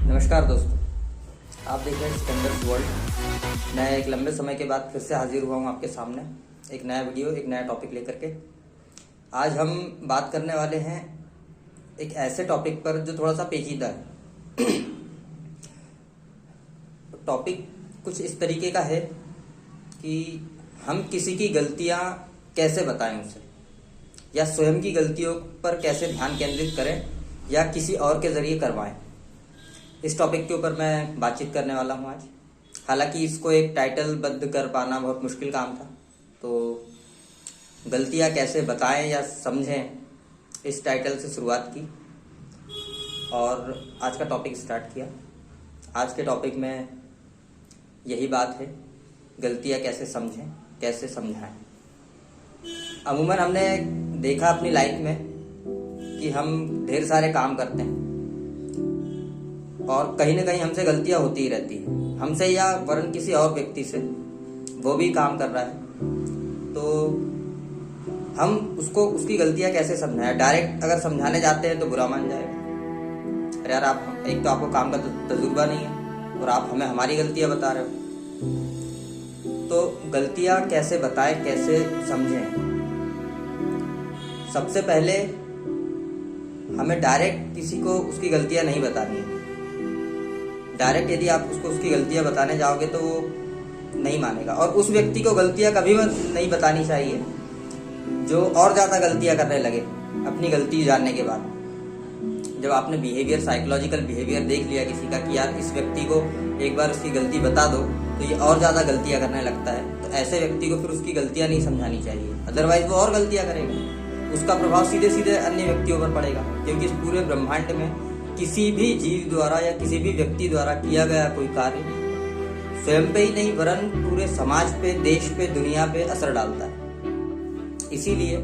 नमस्कार दोस्तों, आप देख रहे हैं सिकंदर्स वर्ल्ड। मैं एक लंबे समय के बाद फिर से हाजिर हुआ हूँ आपके सामने एक नया वीडियो, एक नया टॉपिक लेकर के। आज हम बात करने वाले हैं एक ऐसे टॉपिक पर जो थोड़ा सा पेचीदा है। टॉपिक कुछ इस तरीके का है कि हम किसी की गलतियाँ कैसे बताएं उसे, या स्वयं की गलतियों पर कैसे ध्यान केंद्रित करें या किसी और के ज़रिए करवाएं। इस टॉपिक के ऊपर मैं बातचीत करने वाला हूँ आज। हालांकि इसको एक टाइटल बद्ध कर पाना बहुत मुश्किल काम था, तो गलतियाँ कैसे बताएं या समझें, इस टाइटल से शुरुआत की और आज का टॉपिक स्टार्ट किया। आज के टॉपिक में यही बात है, गलतियाँ कैसे समझें, कैसे समझाएं। अमूमन हमने देखा अपनी लाइफ में कि हम ढेर सारे काम करते हैं और कहीं ना कहीं हमसे गलतियां होती ही रहती हैं, हमसे या वरन किसी और व्यक्ति से। वो भी काम कर रहा है तो हम उसको उसकी गलतियां कैसे समझाएं। डायरेक्ट अगर समझाने जाते हैं तो बुरा मान जाएगा, अरे यार आप एक तो आपको काम का तजुर्बा नहीं है और आप हमें हमारी गलतियां बता रहे हो। तो गलतियां कैसे बताएं, कैसे समझें। सबसे पहले हमें डायरेक्ट किसी को उसकी गलतियां नहीं बतानी है। डायरेक्ट यदि आप उसको उसकी गलतियां बताने जाओगे तो वो नहीं मानेगा, और उस व्यक्ति को गलतियां कभी नहीं बतानी चाहिए जो और ज़्यादा गलतियां करने लगे अपनी गलती जानने के बाद। जब आपने बिहेवियर, साइकोलॉजिकल बिहेवियर देख लिया किसी का कि यार इस व्यक्ति को एक बार उसकी गलती बता दो तो ये और ज़्यादा गलतियां करने लगता है, तो ऐसे व्यक्ति को फिर उसकी गलतियां नहीं समझानी चाहिए, अदरवाइज वो और गलतियां करेगा। उसका प्रभाव सीधे सीधे अन्य व्यक्तियों पर पड़ेगा, क्योंकि इस पूरे ब्रह्मांड में किसी भी जीव द्वारा या किसी भी व्यक्ति द्वारा किया गया कोई कार्य स्वयं पे ही नहीं वरन पूरे समाज पे, देश पे, दुनिया पे असर डालता है। इसीलिए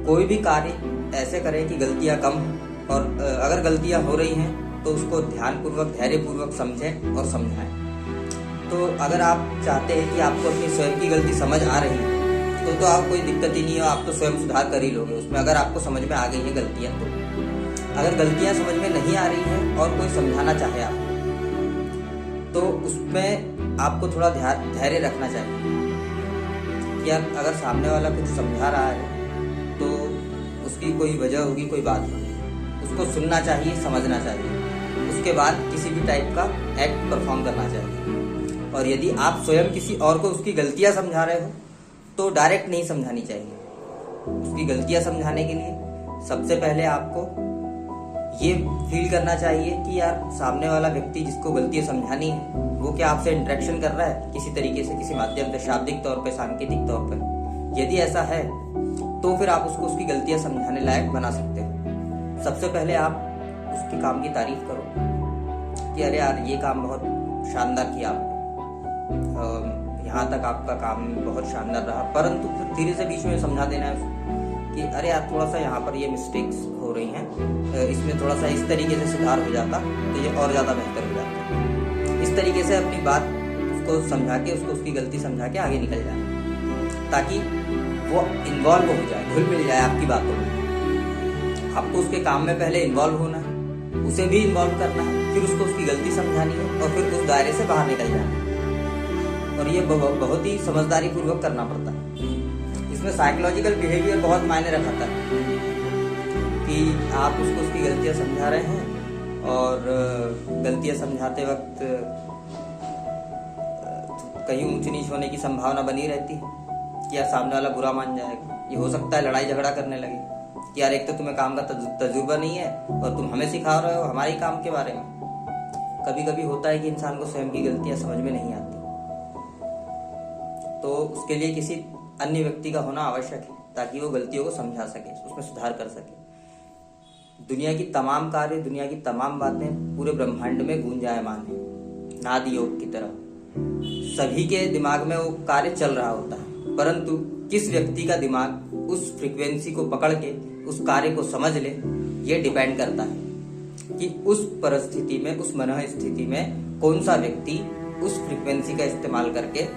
कोई भी कार्य ऐसे करें कि गलतियां कम हो, और अगर गलतियां हो रही हैं तो उसको ध्यानपूर्वक, धैर्यपूर्वक समझें और समझाएं। तो अगर आप चाहते हैं कि आपको अपनी स्वयं की गलती समझ आ रही है तो आप कोई दिक्कत ही नहीं है, आप तो स्वयं सुधार कर ही लोगे उसमें, अगर आपको समझ में आ गई है गलतियाँ। तो अगर गलतियाँ समझ में नहीं आ रही हैं और कोई समझाना चाहे आपको, तो उसमें आपको थोड़ा धैर्य रखना चाहिए कि यार अगर सामने वाला कुछ समझा रहा है तो उसकी कोई वजह होगी, कोई बात होगी, उसको सुनना चाहिए, समझना चाहिए, उसके बाद किसी भी टाइप का एक्ट परफॉर्म करना चाहिए। और यदि आप स्वयं किसी और को उसकी गलतियाँ समझा रहे हो तो डायरेक्ट नहीं समझानी चाहिए। उसकी गलतियाँ समझाने के लिए सबसे पहले आपको ये फील करना चाहिए कि यार सामने वाला व्यक्ति जिसको गलतियाँ समझानी है वो क्या आपसे इंटरेक्शन कर रहा है किसी तरीके से, किसी माध्यम से, शाब्दिक तौर पे, सांकेतिक तौर पर। यदि ऐसा है तो फिर आप उसको उसकी गलतियाँ समझाने लायक बना सकते हो। सबसे पहले आप उसके काम की तारीफ करो कि अरे यार ये काम बहुत शानदार किया आपने, यहाँ तक आपका काम बहुत शानदार रहा, परंतु फिर धीरे से बीच में समझा देना है कि अरे यार थोड़ा सा यहाँ पर ये मिस्टेक्स हो रही हैं, इसमें थोड़ा सा इस तरीके से सुधार हो जाता तो ये और ज़्यादा बेहतर हो जाता। इस तरीके से अपनी बात उसको समझा के, उसको उसकी गलती समझा के आगे निकल जाना, ताकि वो इन्वॉल्व हो जाए, घुल मिल जाए आपकी बातों में। आपको उसके काम में पहले इन्वॉल्व होना है, उसे भी इन्वॉल्व करना है, फिर उसको उसकी गलती समझानी है और फिर उस दायरे से बाहर निकल जाना है। और ये बहुत ही समझदारी पूर्वक करना पड़ता है। इसमें साइकोलॉजिकल बिहेवियर बहुत मायने रखता है कि आप उसको उसकी गलतियाँ समझा रहे हैं और गलतियाँ समझाते वक्त कहीं ऊंच नीच होने की संभावना बनी रहती है कि यार सामने वाला बुरा मान जाएगा। ये हो सकता है लड़ाई झगड़ा करने लगे कि यार एक तो तुम्हें काम का तजुर्बा नहीं है और तुम हमें सिखा रहे हो हमारे काम के बारे में। कभी कभी होता है कि इंसान को स्वयं की गलतियाँ समझ में नहीं आती, तो उसके लिए किसी अन्य व्यक्ति का होना आवश्यक है ताकि वो गलतियों को समझा सके, उसमें सुधार कर सके। दुनिया की तमाम कार्य, दुनिया की तमाम बातें पूरे ब्रह्मांड में गूंजायमान है, नाद योग की तरह। सभी के दिमाग में वो कार्य चल रहा होता है, परंतु किस व्यक्ति का दिमाग उस फ्रीक्वेंसी को पकड़ के उस कार्य को समझ ले, ये डिपेंड करता है कि उस परिस्थिति में, उस मनः स्थिति में कौन सा व्यक्ति उस फ्रीक्वेंसी का इस्तेमाल करके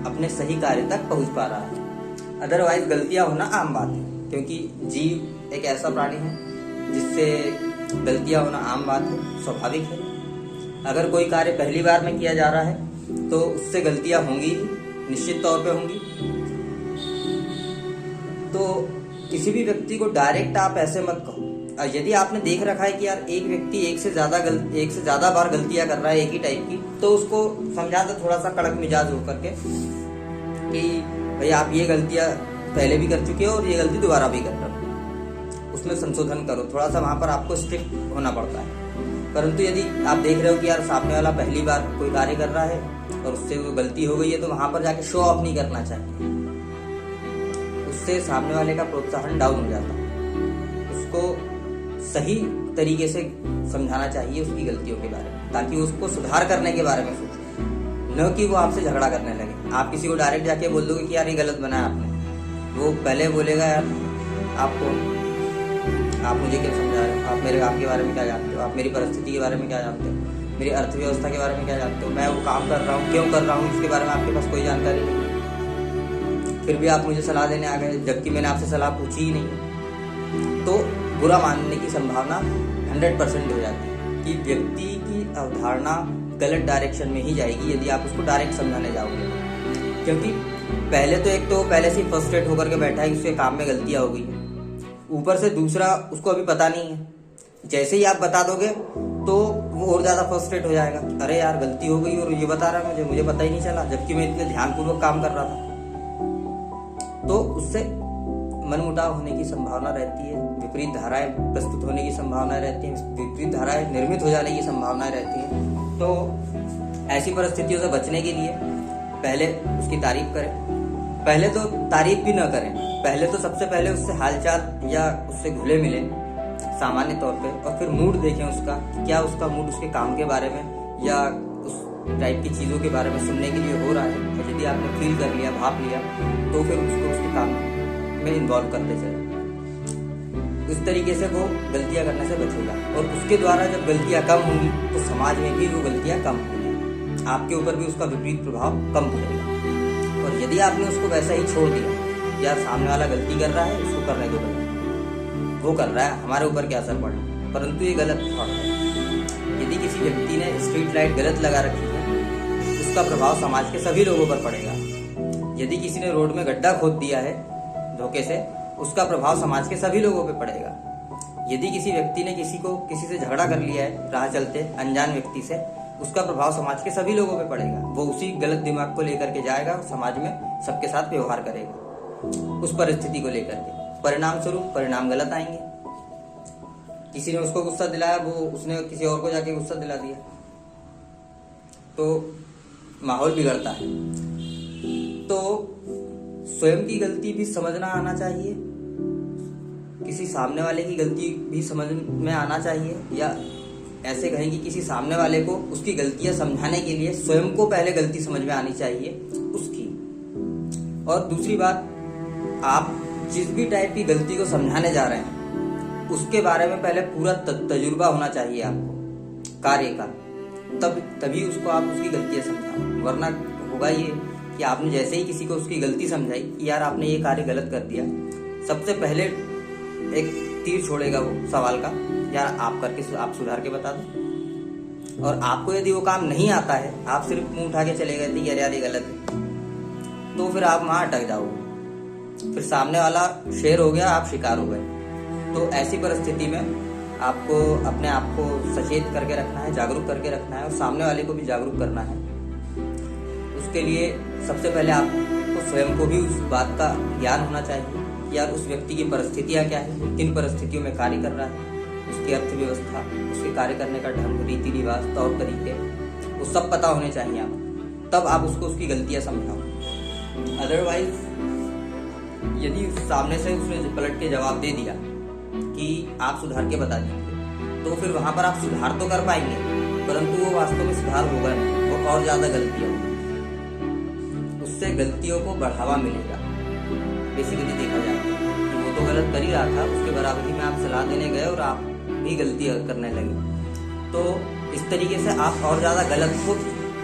अपने सही कार्य तक पहुंच पा रहा है। अदरवाइज गलतियां होना आम बात है, क्योंकि जीव एक ऐसा प्राणी है जिससे गलतियां होना आम बात है, स्वाभाविक है। अगर कोई कार्य पहली बार में किया जा रहा है तो उससे गलतियां होंगी, निश्चित तौर पे होंगी। तो किसी भी व्यक्ति को डायरेक्ट आप ऐसे मत कहो। और यदि आपने देख रखा है कि यार एक व्यक्ति एक से ज्यादा बार गलतियां कर रहा है एक ही टाइप की, तो उसको समझा दो थोड़ा सा कड़क मिजाज होकर के कि भाई आप ये गलतियां पहले भी कर चुके हो और ये गलती दोबारा भी कर रहे हो, उसमें संशोधन करो। थोड़ा सा वहां पर आपको स्ट्रिक्ट होना पड़ता है। परंतु यदि आप देख रहे हो कि यार सामने वाला पहली बार कोई कार्य कर रहा है और उससे वो गलती हो गई है, तो वहां पर जाके शो ऑफ नहीं करना चाहिए। उससे सामने वाले का प्रोत्साहन डाउन हो जाता है। उसको सही तरीके से समझाना चाहिए उसकी गलतियों के बारे में, ताकि उसको सुधार करने के बारे में सोचे, न कि वो आपसे झगड़ा करने लगे। आप किसी को डायरेक्ट जाके बोल दोगे कि यार ये गलत बनाया आपने, वो पहले बोलेगा यार आप मुझे क्यों समझा रहे हो, आपके बारे में क्या जानते हो, आप मेरी परिस्थिति के बारे में क्या जानते हो, मेरी अर्थव्यवस्था के बारे में क्या जानते हो, मैं वो काम कर रहा हूँ क्यों कर रहा हूँ, इसके बारे में आपके पास कोई जानकारी नहीं, फिर भी आप मुझे सलाह देने आ गए जबकि मैंने आपसे सलाह पूछी ही नहीं। तो बुरा मानने की संभावना 100% हो जाती है कि व्यक्ति की अवधारणा गलत डायरेक्शन में ही जाएगी यदि आप उसको डायरेक्ट समझाने जाओगे। क्योंकि पहले से फ्रस्ट्रेट होकर के बैठा है कि उसके काम में गलतियां हो गई है, ऊपर से दूसरा उसको अभी पता नहीं है। जैसे ही आप बता दोगे तो वो और ज्यादा फ्रस्ट्रेट हो जाएगा, अरे यार गलती हो गई और ये बता रहा है मुझे पता ही नहीं चला, जबकि मैं इतने ध्यानपूर्वक काम कर रहा था। तो उससे मनमुटाव होने की संभावना रहती है, विपरीत धाराएं प्रस्तुत होने की संभावना रहती है, विपरीत धाराएं निर्मित हो जाने की संभावना रहती है। तो ऐसी परिस्थितियों से बचने के लिए पहले उसकी तारीफ करें, पहले तो तारीफ भी न करें, पहले तो सबसे पहले उससे हालचाल या उससे घुले मिले सामान्य तौर पे, और फिर मूड देखें उसका, क्या उसका मूड उसके काम के बारे में या उस टाइप की चीज़ों के बारे में सुनने के लिए हो रहा है। और यदि आपने फील कर लिया, भाप लिया, तो फिर उसको उसके काम में इन्वॉल्व करते चले। इस तरीके से वो गलतियां करने से बचेगा, और उसके द्वारा जब गलतियां कम होंगी तो समाज में भी वो गलतियां कम होंगी, आपके ऊपर भी उसका विपरीत प्रभाव कम पड़ेगा। और यदि आपने उसको वैसा ही छोड़ दिया, यार सामने वाला गलती कर रहा है उसको करने दो, वो कर रहा है हमारे ऊपर क्या असर पड़े, परंतु ये गलत थॉट है। यदि किसी व्यक्ति ने स्ट्रीट लाइट गलत लगा रखी है, उसका प्रभाव समाज के सभी लोगों पर पड़ेगा। यदि किसी ने रोड में गड्ढा खोद दिया है धोखे से, उसका प्रभाव समाज के सभी लोगों पे पड़ेगा। यदि किसी व्यक्ति ने किसी से झगड़ा कर लिया है राह चलते अनजान व्यक्ति से, उसका प्रभाव समाज के सभी लोगों पे पड़ेगा। वो उसी गलत दिमाग को लेकर के जाएगा, समाज में सबके साथ व्यवहार करेगा उस परिस्थिति को लेकर के, परिणाम स्वरूप परिणाम गलत आएंगे। किसी ने उसको गुस्सा दिलाया, वो उसने किसी और को जाके गुस्सा दिला दिया, तो माहौल बिगड़ता है। तो स्वयं की गलती भी समझना आना चाहिए, किसी सामने वाले की गलती भी समझ में आना चाहिए, या ऐसे कहें कि किसी सामने वाले को उसकी गलतियां समझाने के लिए स्वयं को पहले गलती समझ में आनी चाहिए उसकी। और दूसरी बात, आप जिस भी टाइप की गलती को समझाने जा रहे हैं उसके बारे में पहले पूरा तजुर्बा होना चाहिए आपको कार्य का, तभी उसको आप उसकी गलतियां समझाओ। वरना होगा ये कि आपने जैसे ही किसी को उसकी गलती समझाई कि यार आपने ये कार्य गलत कर दिया, सबसे पहले एक तीर छोड़ेगा वो सवाल का, यार आप सुधार के बता दो। और आपको यदि वो काम नहीं आता है, आप सिर्फ मुंह उठा के चले गए थे यार ये गलत है, तो फिर आप वहां अटक जाओगे, फिर सामने वाला शेर हो गया, आप शिकार हो गए। तो ऐसी परिस्थिति में आपको अपने आप को सचेत करके रखना है, जागरूक करके रखना है, और सामने वाले को भी जागरूक करना है। उसके लिए सबसे पहले आपको स्वयं को भी उस बात का ज्ञान होना चाहिए, यार उस व्यक्ति की परिस्थितियां क्या है, किन परिस्थितियों में कार्य कर रहा है, उसकी अर्थव्यवस्था, उसके कार्य करने का ढंग, रीति रिवाज, तौर तरीके, वो सब पता होने चाहिए आपको, तब आप उसको उसकी गलतियां समझाओ। अदरवाइज यदि सामने से उसने पलट के जवाब दे दिया कि आप सुधार के बता दीजिए, तो फिर वहां पर आप सुधार तो कर पाएंगे, परंतु वो वास्तव में सुधार होगा नहीं, वो और ज्यादा गलतियां होंगी, उससे गलतियों को बढ़ावा मिलेगा। बेसिकली देखा जाए कि वो तो गलत कर ही रहा था, उसके बराबरी में आप सलाह देने गए और आप भी गलती करने लगे, तो इस तरीके से आप और ज्यादा गलत को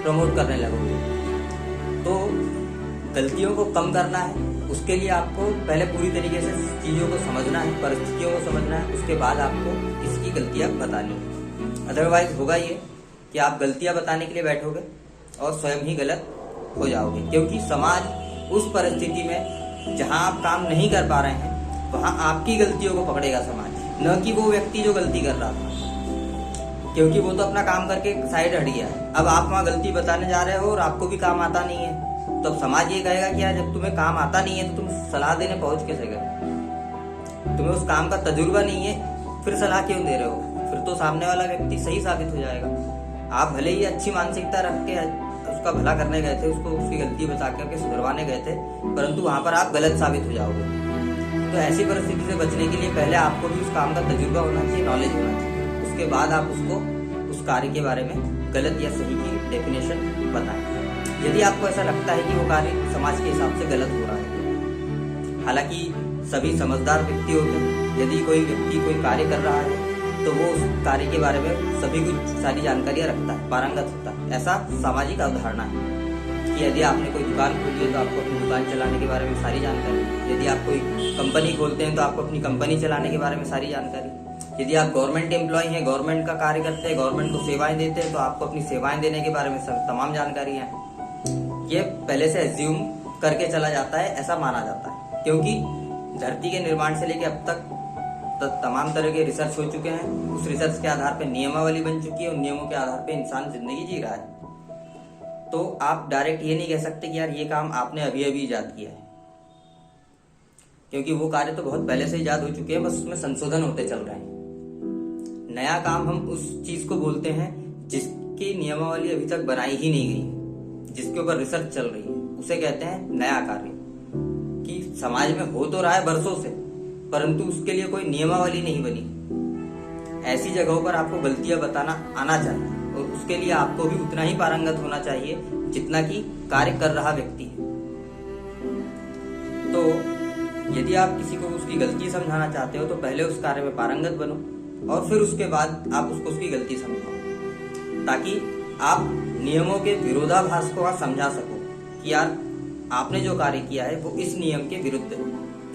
प्रमोट करने लगोगे। तो गलतियों को कम करना है, उसके लिए आपको पहले पूरी तरीके से चीज़ों को समझना है, परिस्थितियों को समझना है, उसके बाद आपको इसकी गलतियां बतानी है। अदरवाइज होगा ये कि आप गलतियां बताने के लिए बैठोगे और स्वयं ही गलत हो जाओगे, क्योंकि समाज उस परिस्थिति में जहां आप काम नहीं कर पा रहे हैं वहां आपकी गलतियों को पकड़ेगा समाज, न कि वो व्यक्ति जो गलती कर रहा था, क्योंकि वो तो अपना काम करके साइड हट गया है। अब आप वहां गलती बताने जा रहे हो और आपको भी काम आता नहीं है, तो अब समाज ये कहेगा कि यार जब तुम्हें काम आता नहीं है तो तुम सलाह देने पहुंच कैसे गए, तुम्हें उस काम का तजुर्बा नहीं है, फिर सलाह क्यों दे रहे हो। फिर तो सामने वाला व्यक्ति सही साबित हो जाएगा। आप भले ही अच्छी मानसिकता रख के उसका भला करने गए थे, उसको उसकी गलती बता करके सुधरवाने गए थे, परंतु वहां पर आप गलत साबित हो जाओगे। तो ऐसी परिस्थिति से बचने के लिए पहले आपको भी उस काम का तजुर्बा होना चाहिए, नॉलेज होना चाहिए, उसके बाद आप उसको उस कार्य के बारे में गलत या सही की डेफिनेशन बताएं। यदि आपको ऐसा लगता है कि वो कार्य समाज के हिसाब से गलत हो रहा है, हालांकि सभी समझदार व्यक्ति होते हैं, यदि कोई व्यक्ति कोई कार्य कर रहा है तो वो उस कार्य के बारे में सभी कुछ सारी जानकारियां रखता है, पारंगत होता है। ऐसा सामाजिक अवधारणा है कि यदि आपने कोई दुकान खोली है तो आपको अपनी दुकान चलाने के बारे में सारी जानकारी, यदि आप कोई कंपनी खोलते हैं तो आपको अपनी कंपनी चलाने के बारे में सारी जानकारी, यदि आप गवर्नमेंट एम्प्लॉय हैं, गवर्नमेंट का कार्य करते हैं, गवर्नमेंट को सेवाएं देते हैं, तो आपको अपनी सेवाएं देने के बारे में तमाम जानकारी है। ये पहले से एज्यूम करके चला जाता है, ऐसा माना जाता है, क्योंकि धरती के निर्माण से लेकर अब तक तमाम तरह के रिसर्च हो चुके हैं। उस रिसर्च के आधार पर नियमावली बन चुकी है और नियमों के आधार पर इंसान जिंदगी जी रहा है। तो आप डायरेक्ट ये नहीं कह सकते कि यार ये काम आपने अभी अभी इजाद किया है, क्योंकि वो कार्य तो बहुत पहले से इजाद हो चुके हैं, बस उसमें संशोधन होते चल रहे हैं। नया काम हम उस चीज को बोलते हैं जिसकी नियमावली अभी तक बनाई ही नहीं गई, जिसके ऊपर रिसर्च चल रही है, उसे कहते हैं नया कार्य। कि समाज में हो तो रहा है बरसों से, परंतु उसके लिए कोई नियमावली नहीं बनी। ऐसी जगहों पर आपको गलतियां बताना आना चाहिए और उसके लिए आपको भी उतना ही पारंगत होना चाहिए जितना कि कार्य कर रहा व्यक्ति है। तो यदि आप किसी को उसकी गलती समझाना चाहते हो तो पहले उस कार्य में पारंगत बनो और फिर उसके बाद आप उसको उसकी गलती समझाओ, ताकि आप नियमों के विरोधाभास को आप समझा सको कि यार आपने जो कार्य किया है वो इस नियम के विरुद्ध है,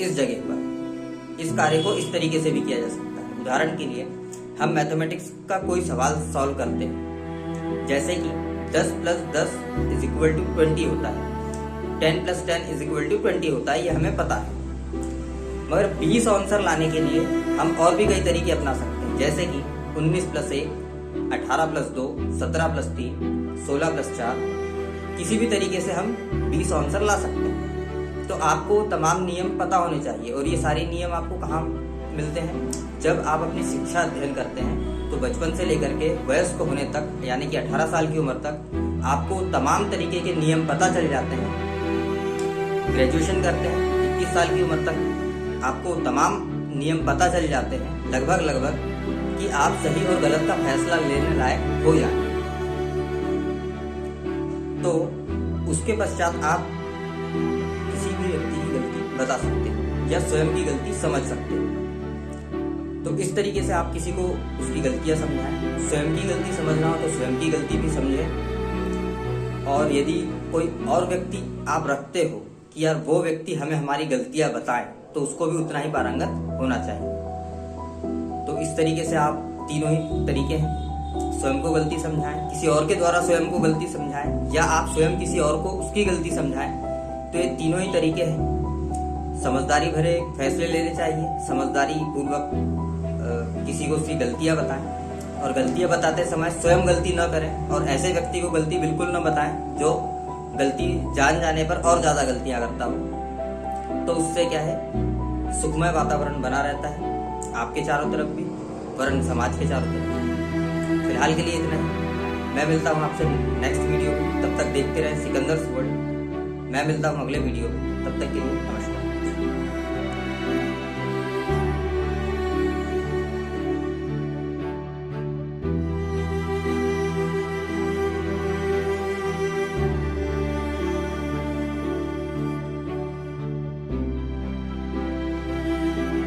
इस जगह पर इस कार्य को इस तरीके से भी किया जा सकता है। उदाहरण के लिए हम मैथमेटिक्स का कोई सवाल सॉल्व करते हैं, जैसे कि 10 + 10 = 20 होता है, 10 + 10 = 20 होता है, ये हमें पता है। मगर 20 आंसर लाने के लिए हम और भी कई तरीके अपना सकते हैं, जैसे कि 19 + 1, 18 + 2, 17 + 3, 16 + 4, किसी भी तरीके से हम 20 आंसर ला सकते हैं। तो आपको तमाम नियम पता होने चाहिए, और ये सारे नियम आपको कहाँ मिलते हैं? जब आप अपनी शिक्षा अध्ययन करते हैं तो बचपन से लेकर के वयस्क होने तक, यानी कि 18 साल की उम्र तक आपको तमाम तरीके के नियम पता चल जाते हैं। ग्रेजुएशन करते हैं 21 साल की उम्र तक आपको तमाम नियम पता चल जाते हैं लगभग कि आप सही और गलत का फैसला लेने लायक हो जाए। तो उसके पश्चात आप किसी भी व्यक्ति की गलती बता सकते हैं या स्वयं की गलती समझ सकते हैं। तो इस तरीके से आप किसी को उसकी गलतियां समझाएं, स्वयं की गलती समझना हो तो स्वयं की गलती भी समझें। और यदि कोई और व्यक्ति आप रखते हो कि यार वो व्यक्ति हमें हमारी गलतियां बताए, तो उसको भी उतना ही पारंगत होना चाहिए। तो इस तरीके से आप तीनों ही तरीके हैं, स्वयं को गलती समझाएं, किसी और के द्वारा स्वयं को गलती समझाएं, या आप स्वयं किसी और को उसकी गलती समझाएं। तो ये तीनों ही तरीके हैं। समझदारी भरे फैसले लेने चाहिए, समझदारी पूर्वक किसी को उसकी गलतियां बताएं, और गलतियां बताते समय स्वयं गलती न करें, और ऐसे व्यक्ति को गलती बिल्कुल न बताएं जो गलती जान जाने पर और ज्यादा गलतियां करता हो। तो उससे क्या है, सुखमय वातावरण बना रहता है आपके चारों तरफ भी, वरन समाज के चारों तरफ। फिलहाल के लिए इतना ही। मैं मिलता हूँ आपसे नेक्स्ट वीडियो, तब तक देखते रहें सिकंदर्स वर्ल्ड। मैं मिलता हूँ अगले वीडियो, तब तक के लिए नमस्कार।